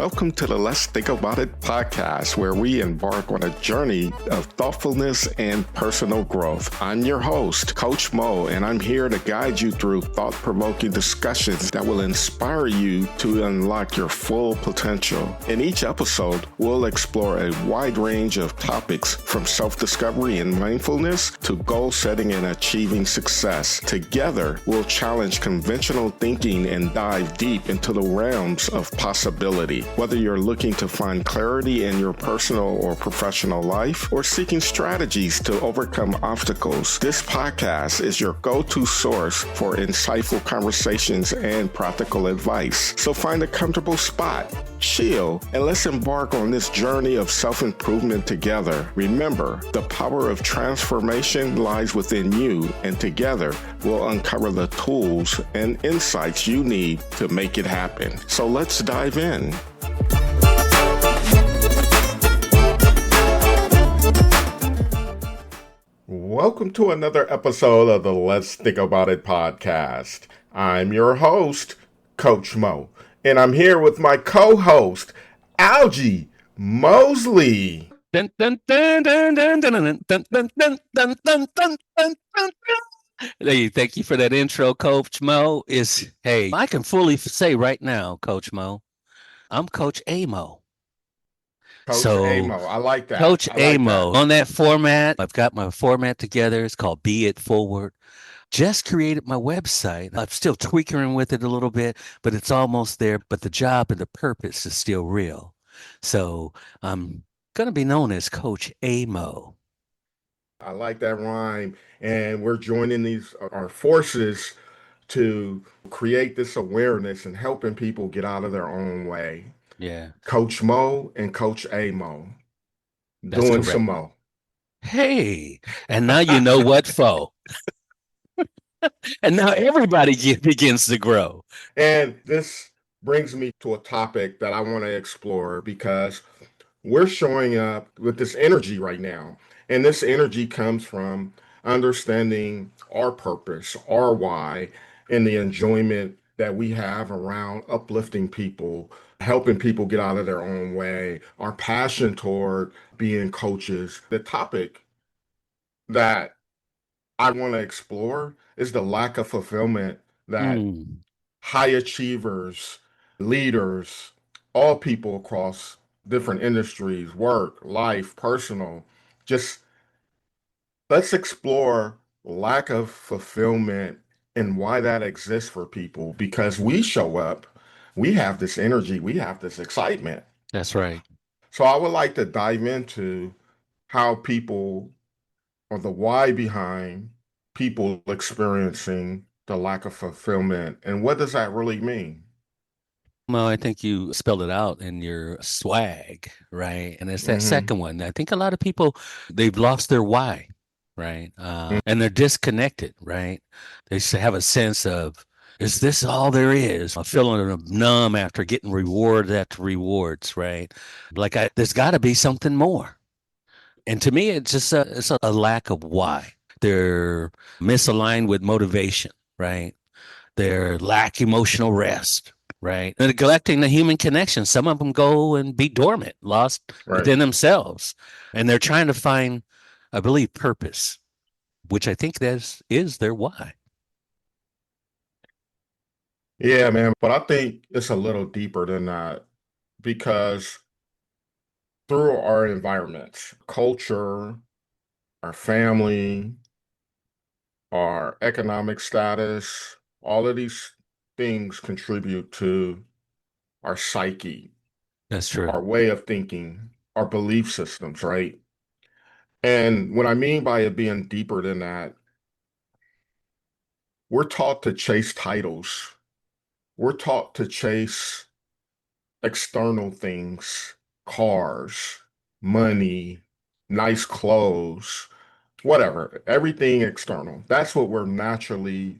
Welcome to the Let's Think About It podcast, where we embark on a journey of thoughtfulness and personal growth. I'm your host, Coach Mo, and I'm here to guide you through thought-provoking discussions that will inspire you to unlock your full potential. In each episode, we'll explore a wide range of topics from self-discovery and mindfulness to goal setting and achieving success. Together, we'll challenge conventional thinking and dive deep into the realms of possibility. Whether you're looking to find clarity in your personal or professional life or seeking strategies to overcome obstacles, this podcast is your go-to source for insightful conversations and practical advice. So find a comfortable spot, chill, and let's embark on this journey of self-improvement together. Remember, the power of transformation lies within you, and together we'll uncover the tools and insights you need to make it happen. So let's dive in. Welcome to another episode of the Let's Think About It podcast. I'm your host, Coach Mo, and I'm here with my co-host, Algie Mosley. Dun, dun, dun, dun, dun, dun, dun, dun, dun, dun, dun, dun, dun, dun, dun. Hey, thank you for that intro, Coach Mo. Hey, I can fully say right now, Coach Mo, I'm Coach Amo. Coach Amo, I like that. Coach Amo, that. On that format, I've got my format together. It's called Be It Forward. Just created my website. I'm still tweaking with it a little bit, but it's almost there. But the job and the purpose is still real. So I'm going to be known as Coach Amo. I like that rhyme. And we're joining our forces to create this awareness and helping people get out of their own way. Yeah. Coach Mo and Coach Amo. That's doing correct. some Mo. Hey, and now you know what for. And now everybody begins to grow. And this brings me to a topic that I want to explore because we're showing up with this energy right now. And this energy comes from understanding our purpose, our why, and the enjoyment that we have around uplifting people, helping people get out of their own way, our passion toward being coaches. The topic that I want to explore is the lack of fulfillment that high achievers, leaders, all people across different industries, work, life, personal, just let's explore lack of fulfillment and why that exists for people, because we show up, we have this energy, we have this excitement. That's right. So I would like to dive into how people, or the why behind people experiencing the lack of fulfillment, and what does that really mean? Well, I think you spelled it out in your swag, right? And it's that second one. I think a lot of people, they've lost their why, right? And they're disconnected, right? They have a sense of, is this all there is? A feeling of numb after getting reward after rewards, right? Like there's got to be something more. And to me, it's just it's a lack of why. They're misaligned with motivation, right? They lack emotional rest, right? They're neglecting the human connection. Some of them go and be dormant, lost within themselves. And they're trying to find, I believe, purpose, which I think is their why. Yeah, man. But I think it's a little deeper than that, because through our environments, culture, our family, our economic status, all of these things contribute to our psyche. That's true. Our way of thinking, our belief systems, right? And what I mean by it being deeper than that, we're taught to chase titles. We're taught to chase external things, cars, money, nice clothes, whatever, everything external. That's what we're naturally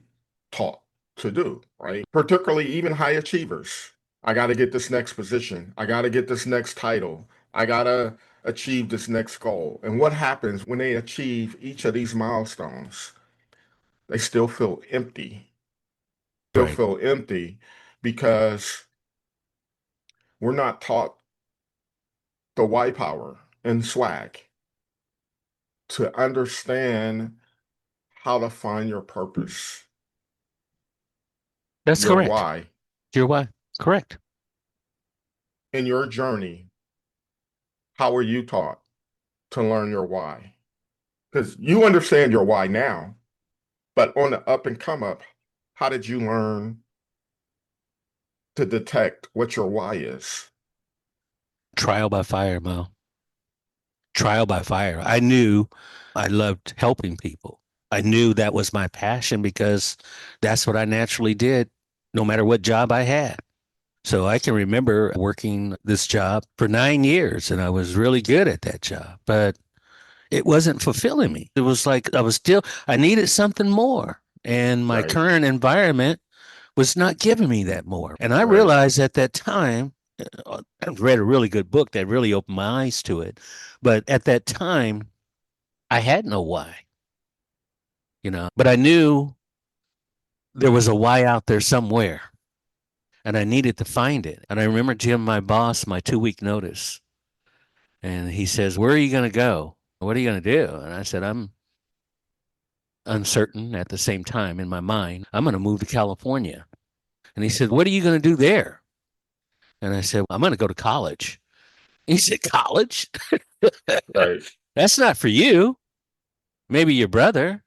taught to do, right? Particularly even high achievers. I got to get this next position. I got to get this next title. I got to achieve this next goal. And what happens when they achieve each of these milestones? They still feel empty. Still feel empty because We're not taught the why power and swag to understand how to find your purpose, That's your correct. why Your why. Correct. in your journey. How were you taught to learn your why? Because you understand your why now, but on the up and come up, how did you learn to detect what your why is? Trial by fire, Mo. Trial by fire. I knew I loved helping people. I knew that was my passion because that's what I naturally did no matter what job I had. So I can remember working this job for 9 years and I was really good at that job, but it wasn't fulfilling me. It was like I needed something more. And my Right, current environment was not giving me that more. And I right. realized at that time, I read a really good book that really opened my eyes to it. But at that time, I had no why, but I knew there was a why out there somewhere and I needed to find it. And I remember Jim, my boss, my 2 week notice. And he says, "Where are you going to go? What are you going to do?" And I said, "I'm uncertain at the same time in my mind. I'm going to move to California." And he said, "What are you going to do there?" And I said, "I'm going to go to college." He said, "College? Right. That's not for you. Maybe your brother."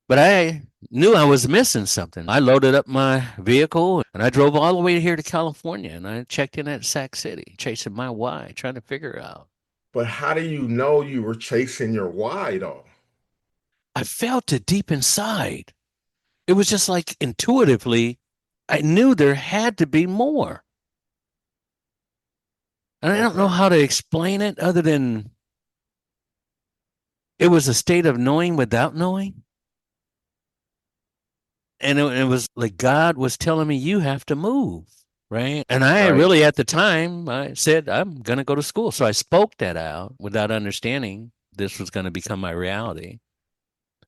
But I knew I was missing something. I loaded up my vehicle and I drove all the way here to California and I checked in at Sac City, chasing my why, trying to figure out. But how do you know you were chasing your why though? I felt it deep inside. It was just like intuitively, I knew there had to be more. And I don't know Okay. how to explain it other than it was a state of knowing without knowing. And it was like God was telling me, you have to move. Right. And I Right. really, at the time, I said, I'm going to go to school. So I spoke that out without understanding this was going to become my reality.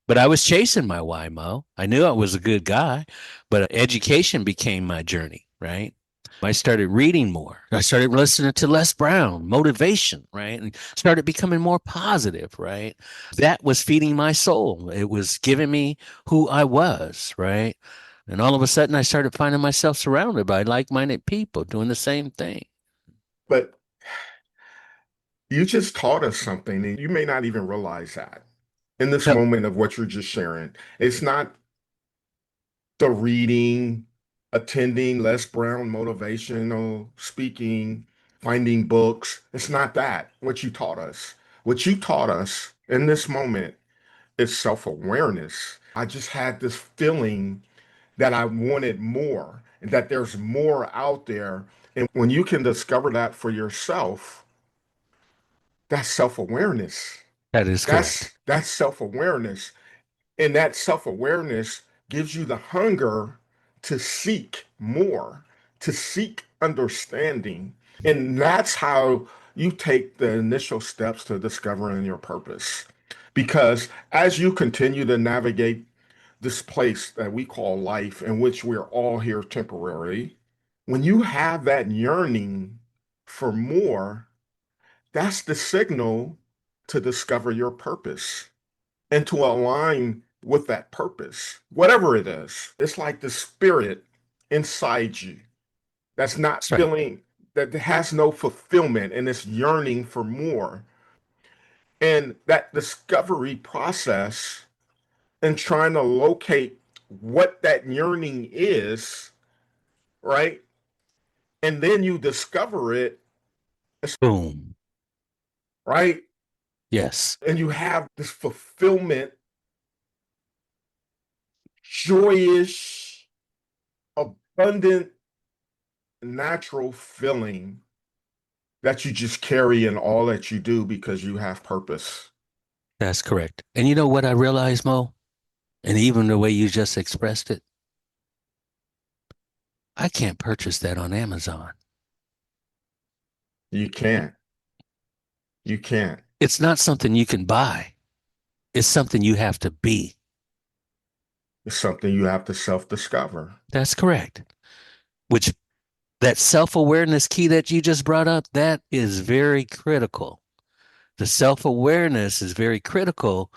But I was chasing my why, Mo. I knew I was a good guy, but education became my journey, right? I started reading more. I started listening to Les Brown, motivation, right? And started becoming more positive, right? That was feeding my soul. It was giving me who I was, right? And all of a sudden, I started finding myself surrounded by like minded people doing the same thing. But you just taught us something, and you may not even realize that in this Yep. moment of what you're just sharing. It's not the reading, attending Les Brown motivational speaking, finding books. It's not that what you taught us. What you taught us in this moment is self awareness. I just had this feeling that I wanted more and that there's more out there. And when you can discover that for yourself, that's self awareness. That is correct. That's self awareness. And that self awareness gives you the hunger to seek more, to seek understanding. And that's how you take the initial steps to discovering your purpose. Because as you continue to navigate this place that we call life, in which we're all here temporarily, when you have that yearning for more, that's the signal to discover your purpose and to align with that purpose, whatever it is. It's like the spirit inside you that's not That's right. feeling, that has no fulfillment and it's yearning for more. And that discovery process and trying to locate what that yearning is, right? And then you discover it, Boom. right? Yes. And you have this fulfillment, joyous, abundant, natural feeling that you just carry in all that you do because you have purpose. That's correct. And you know what I realized, Mo? And even the way you just expressed it, I can't purchase that on Amazon. You can't. You can't. It's not something you can buy. It's something you have to be. It's something you have to self discover. That's correct. Which That self-awareness key that you just brought up, that is very critical. The self-awareness is very critical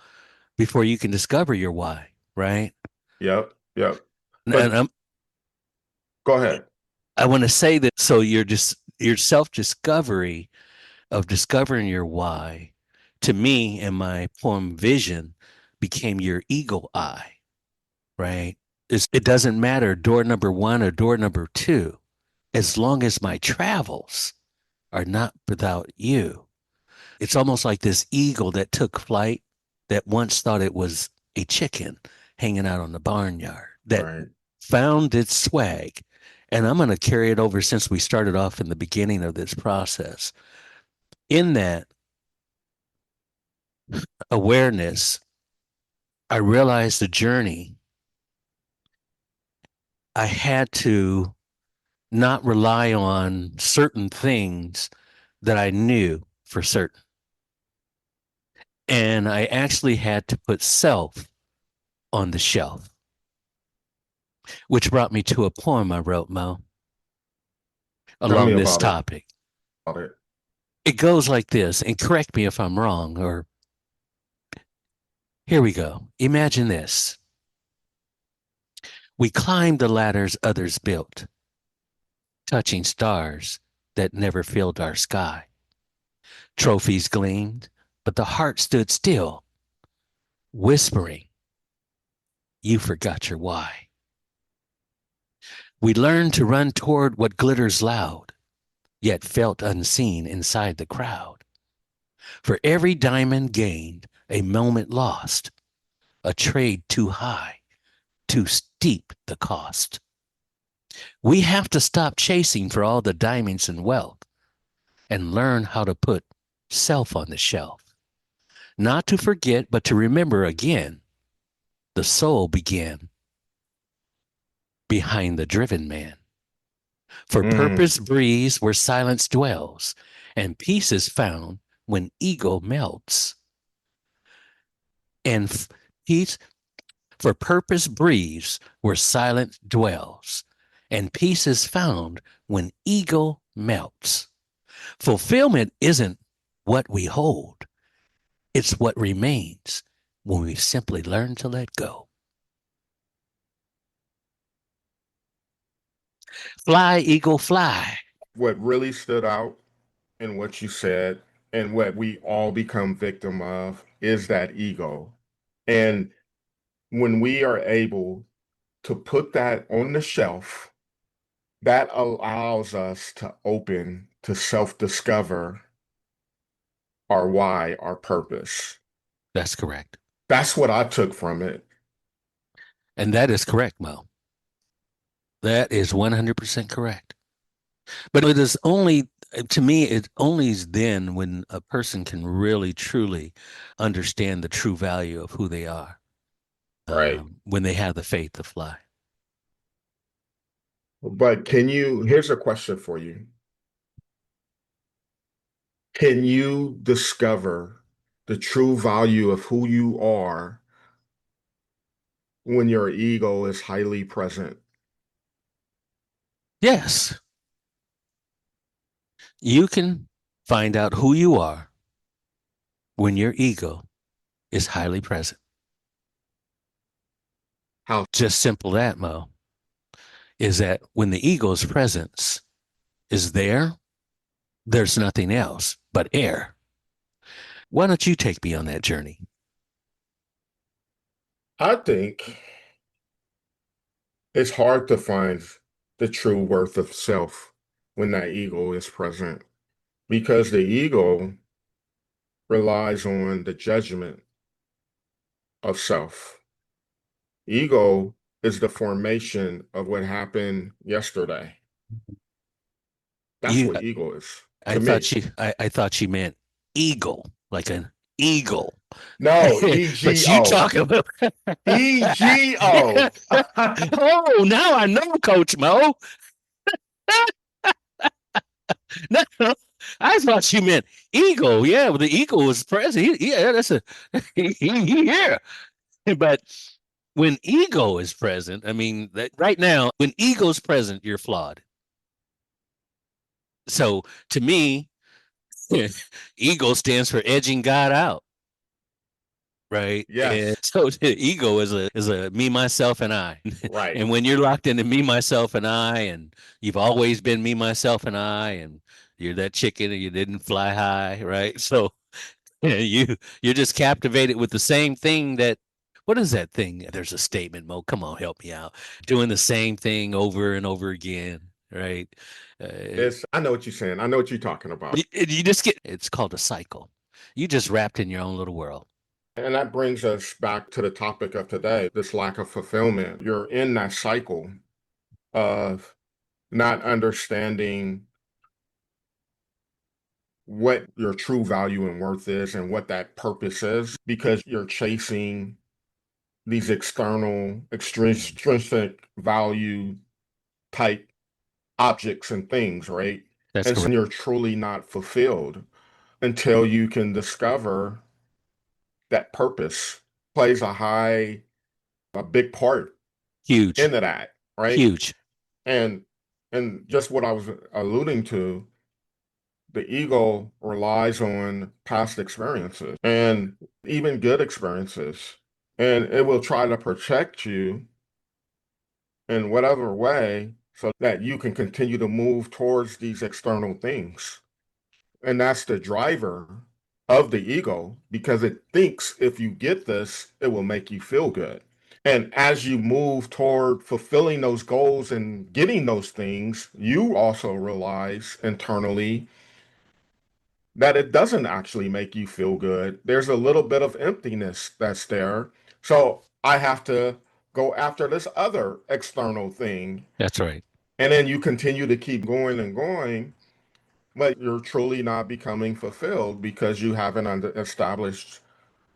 before you can discover your why, right? Yep. Yep. And But go ahead. I want to say that so your self-discovery of discovering your why, to me in my poem Vision, became your eagle eye, right? It doesn't matter door number one or door number two, as long as my travels are not without you. It's almost like this eagle that took flight that once thought it was a chicken hanging out on the barnyard that Right. found its swag. And I'm going to carry it over since we started off in the beginning of this process. In that awareness, I realized the journey. I had to not rely on certain things that I knew for certain. And I actually had to put self on the shelf, which brought me to a poem I wrote, Mo, Tell me along this about it. topic. About it. It goes like this, and correct me if I'm wrong, or here we go. Imagine this. We climbed the ladders others built, touching stars that never filled our sky. Trophies gleamed, but the heart stood still, whispering, you forgot your why. We learned to run toward what glitters loud, yet felt unseen inside the crowd. For every diamond gained, a moment lost, a trade too high, too steep the cost. We have to stop chasing for all the diamonds and wealth and learn how to put self on the shelf. Not to forget, but to remember again, the soul began behind the driven man. For Mm. purpose breathes where silence dwells, and peace is found when ego melts. And peace, for purpose breathes where silence dwells, and peace is found when ego melts. Fulfillment isn't what we hold, it's what remains when we simply learn to let go. Fly, eagle, fly. What really stood out in what you said and what we all become victim of is that ego. And when we are able to put that on the shelf, that allows us to open to self-discover our why, our purpose. That's correct. That's what I took from it. And that is correct, Mo. That is 100% correct. But it is only, to me, it only is then when a person can really, truly understand the true value of who they are, Right. when they have the faith to fly. But here's a question for you. Can you discover the true value of who you are when your ego is highly present? Yes, you can find out who you are when your ego is highly present. How? Just simple that, Mo, is that when the ego's presence is there, there's nothing else but air. Why don't you take me on that journey? I think it's hard to find the true worth of self when that ego is present because the ego relies on the judgment of self. Ego is the formation of what happened yesterday. That's You, what ego is I to me. thought I thought she meant eagle, like an eagle. No, But you EGO. talk about EGO. oh, now I know, Coach Mo. No, I thought you meant eagle. Yeah, well, the eagle was present. Yeah, that's a yeah. But when ego is present, I mean, that right now, when ego's present, you're flawed. So to me, ego stands for edging God out. Right. And Yes. so the ego is a me, myself, and I. Right. And when you're locked into me, myself, and I, and you've always been me, myself, and I, and you're that chicken and you didn't fly high, right? So you're just captivated with the same thing that what is that thing? There's a statement, Mo. Come on, help me out. Doing the same thing over and over again, right? I know what you're saying. I know what you're talking about. You just get it's called a cycle. You just wrapped in your own little world. And that brings us back to the topic of today, this lack of fulfillment. You're in that cycle of not understanding what your true value and worth is and what that purpose is because you're chasing these external, extrinsic value type objects and things, right? That's And so correct. you're truly not fulfilled until you can discover that purpose plays a big part Huge, into that, right? huge. And and just what I was alluding to, the ego relies on past experiences and even good experiences, and it will try to protect you in whatever way so that you can continue to move towards these external things. And that's the driver of the ego because it thinks if you get this, it will make you feel good. And as you move toward fulfilling those goals and getting those things, you also realize internally that it doesn't actually make you feel good. There's a little bit of emptiness that's there. So I have to go after this other external thing. That's right. And then you continue to keep going and going, but you're truly not becoming fulfilled because you haven't established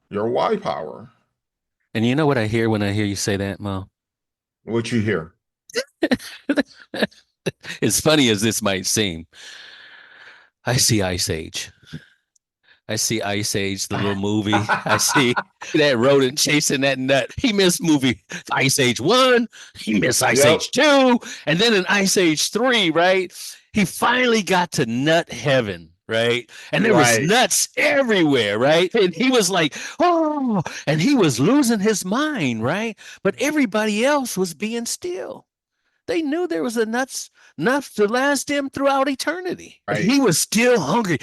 your why power. And you know what I hear when I hear you say that, Mo? What you hear? As funny as this might seem, I see Ice Age. I see Ice Age, the little movie. I see that rodent chasing that nut. He missed movie Ice Age 1. He missed Ice Yep. Age 2. And then in Ice Age 3, right? He finally got to nut heaven, right? And there was Right. nuts everywhere, right? And he was like, oh, and he was losing his mind, right? But everybody else was being still. They knew there was enough to last him throughout eternity. But Right. he was still hungry,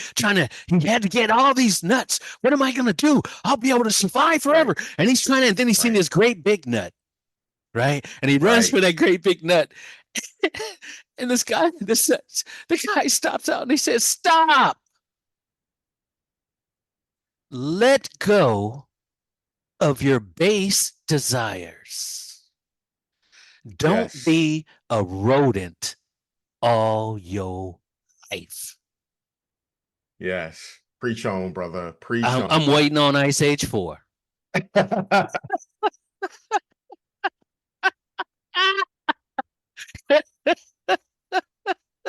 he had to get all these nuts. What am I going to do? I'll be able to survive Right. forever. And he's trying to, and then he's seen Right. this great big nut, right? And he runs Right. for that great big nut. And the guy stops out and he says, stop, let go of your base desires. Don't Yes. be a rodent all your life. Yes. Preach on, brother. Preach I'm on. waiting on Ice Age 4.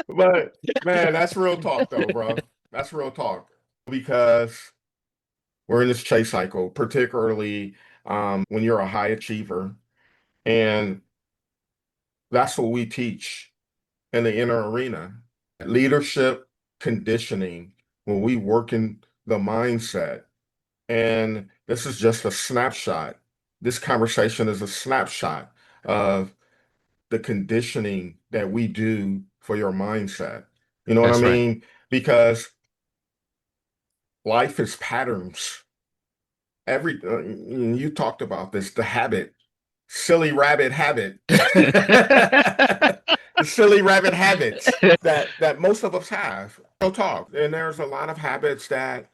But man, that's real talk though, bro. That's real talk because we're in this chase cycle, particularly when you're a high achiever. And that's what we teach in the inner arena. Leadership conditioning, when we work in the mindset. And this is just a snapshot. This conversation is a snapshot of the conditioning that we do for your mindset. You know what I That's right. mean? Because life is patterns. You talked about this, the habit, silly rabbit habit, the silly rabbit habits that most of us have. Real talk. And there's a lot of habits that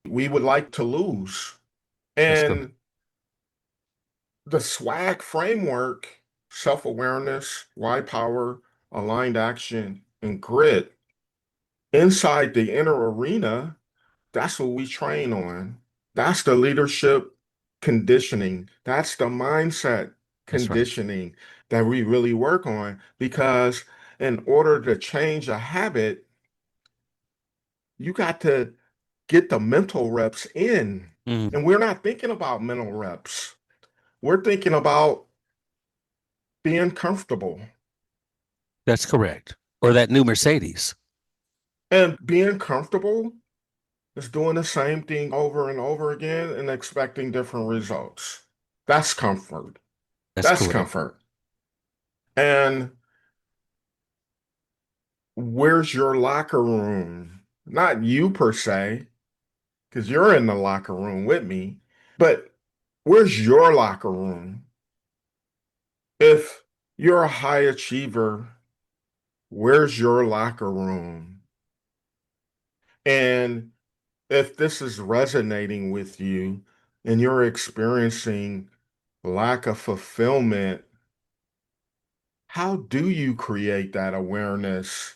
we would like to lose. That's correct. And the swag framework, self-awareness, why power, aligned action, and grit inside the inner arena, that's what we train on. That's the leadership conditioning. That's the mindset That's right. conditioning that we really work on because in order to change a habit, you got to get the mental reps in. Mm, And we're not thinking about mental reps. We're thinking about being comfortable. that's correct. Or that new Mercedes. And being comfortable is doing the same thing over and over again and expecting different results. That's comfort. That's That's correct. comfort. And where's your locker room? Not you per se, because you're in the locker room with me, but where's your locker room? If you're a high achiever, where's your locker room? And if this is resonating with you and you're experiencing lack of fulfillment, how do you create that awareness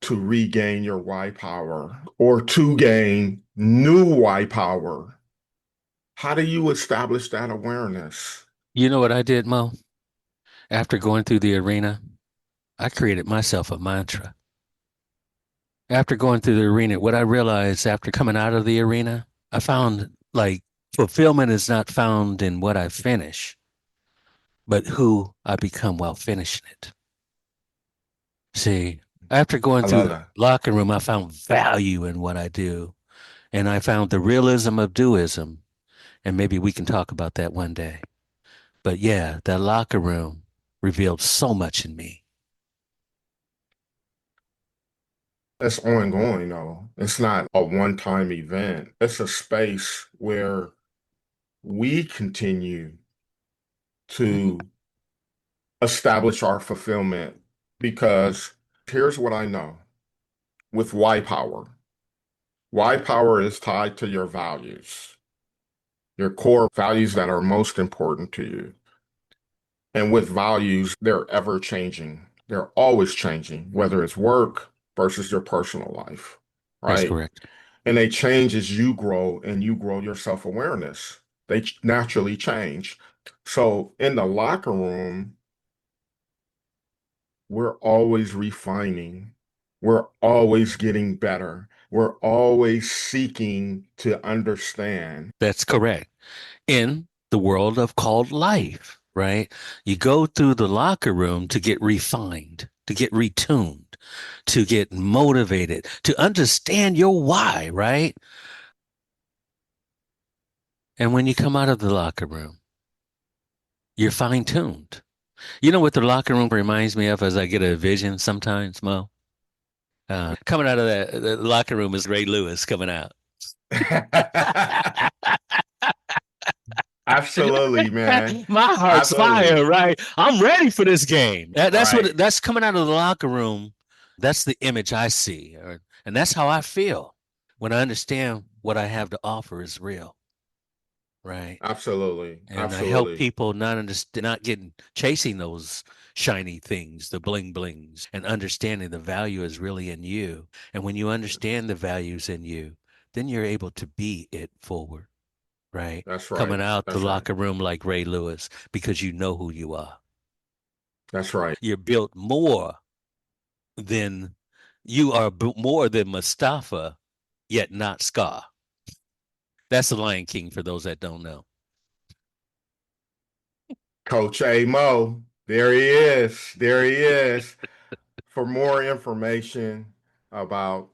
to regain your why power or to gain new why power? How do you establish that awareness? You know what I did, Mo? After going through the arena, I created myself a mantra. After going through the arena, what I realized after coming out of the arena, I found like fulfillment is not found in what I finish, but who I become while finishing it. See, after going I through love the that. locker room, I found value in what I do. And I found the realism of doism. And maybe we can talk about that one day. But yeah, that locker room revealed so much in me. It's ongoing, though. It's not a one-time event. It's a space where we continue to establish our fulfillment because here's what I know with why power. Why power is tied to your values, your core values that are most important to you. And with values, they're ever changing. They're always changing, whether it's work versus your personal life, That's right? correct. And they change as you grow and you grow your self-awareness. They naturally change. So in the locker room, we're always refining. We're always getting better. We're always seeking to understand. That's correct. In the world of called life, right? You go through the locker room to get refined, to get retuned, to get motivated, to understand your why, right? And when you come out of the locker room, you're fine tuned. You know what the locker room reminds me of as I get a vision sometimes, Mo? Coming out of the locker room is Ray Lewis coming out. Absolutely, man. My heart's Absolutely. fire, right? I'm ready for this game. That's Right. what that's coming out of the locker room. That's the image I see, and that's how I feel when I understand what I have to offer is real, right? Absolutely. And I help Absolutely. people not understand, not getting chasing those shiny things, the bling blings, and understanding the value is really in you. And when you understand the values in you, then you're able to be it forward, right? That's Coming right. out the That's right. locker room like Ray Lewis because you know who you are. That's right. You're built more than you are more than Mustafa, yet not Scar. That's the Lion King for those that don't know. Coach A Mo. There he is. There he is. For more information about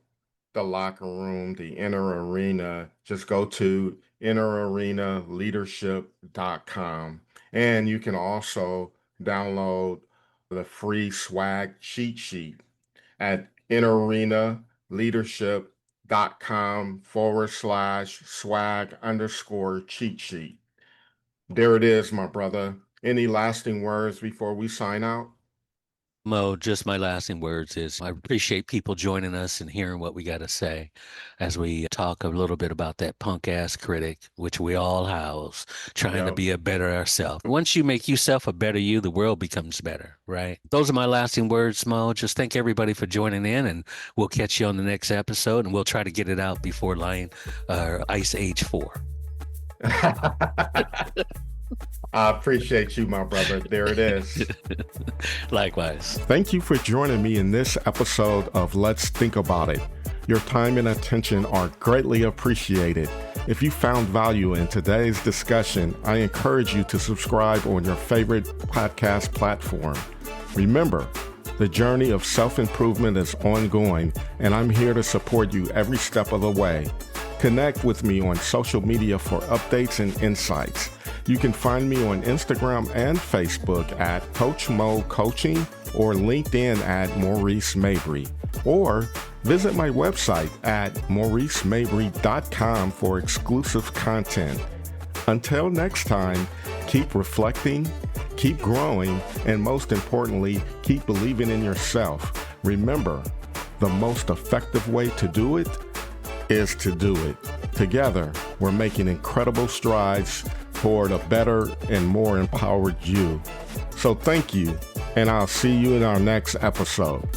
the locker room, the inner arena, just go to innerarenaleadership.com. And you can also download the free swag cheat sheet at innerarenaleadership.com/swag_cheat sheet. There it is, my brother. Any lasting words before we sign out? Mo, just my lasting words is I appreciate people joining us and hearing what we got to say as we talk a little bit about that punk ass critic, which we all house, trying to Yep. be a better ourselves. Once you make yourself a better you, the world becomes better, right? Those are my lasting words, Mo. Just thank everybody for joining in, and we'll catch you on the next episode, and we'll try to get it out before Ice Age 4. I appreciate you, my brother. There it is. Likewise. Thank you for joining me in this episode of Let's Think About It. Your time and attention are greatly appreciated. If you found value in today's discussion, I encourage you to subscribe on your favorite podcast platform. Remember, The journey of self-improvement is ongoing, and I'm here to support you every step of the way. Connect with me on social media for updates and insights. You can find me on Instagram and Facebook at Coach Mo Coaching or LinkedIn at Maurice Mabry. Or visit my website at mauricemabry.com for exclusive content. Until next time, keep reflecting, keep growing, and most importantly, keep believing in yourself. Remember, the most effective way to do it is to do it. Together, we're making incredible strides toward a better and more empowered you. So thank you, and I'll see you in our next episode.